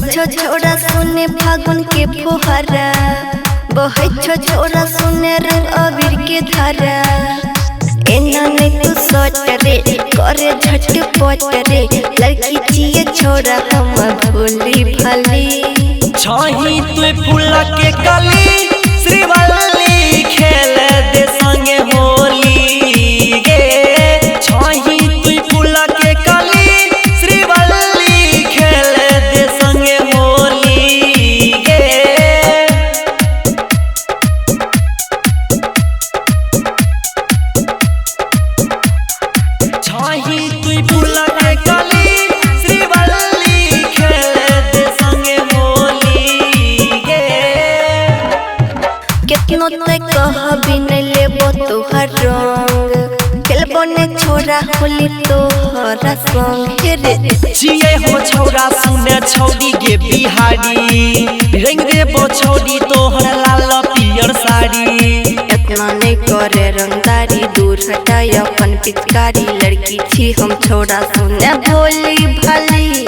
बरसो छोड़ा सुने फागुन के फुहारा, बहछो छोड़ा सुने रंग अबीर के धारा। एना ने तू सोच रे करे झटपट रे, लड़की जिए छोड़ा हम भोली भाली। छही तू फूल के कली श्रीवल्ली खेल दे संगे होली गे। छही तू फूल के कली श्रीवल्ली खेल दे संगे होली गे। छही तू फूल के कली श्रीवल्ली खेल दे संगे होली गे। कितनो ते कहबी न लेबो तोहर रंग, खेलबो ने छोड़ा होली तोहरा संग रे। जिए हो छौरा सुने छौरी गे बिहारी, रंग देबो छौरी तोहर लाल पियर साड़ी। इतना नहीं करे रंगदारी, दूर हटाए अपन पिचकारी, लड़की छी हम छोड़ा सुने भोली भाली।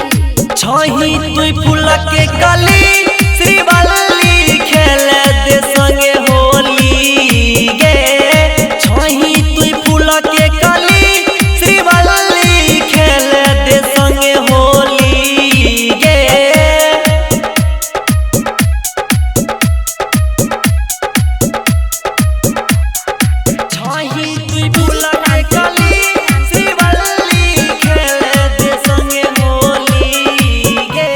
छही तू फूल के कली श्रीवल्ली खेल दे संगे होली गे। छही तू फूल के कली श्रीवल्ली खेल दे संगे होली गे। छही तू फूल के कली श्रीवल्ली खेल दे संगे होली गे।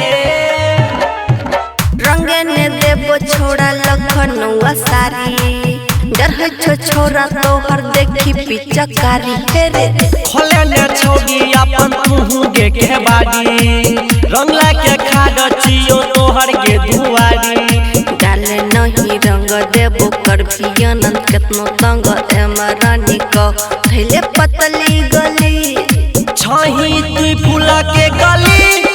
रंग ने देबो छोड़ा लखनऊआ सारी, डर है छो छोरा तोहर देखी पिचकारी रे। खोले ने छौरी अपन तुहू गे के बाड़ी, रंगला के खाड़ चियो तोहर गे दुआरी। डाले नहीं रंग देबो कर भी अनंत, कितनो तंग एमरानी को थैले पतली गली। छही तू फूल के कली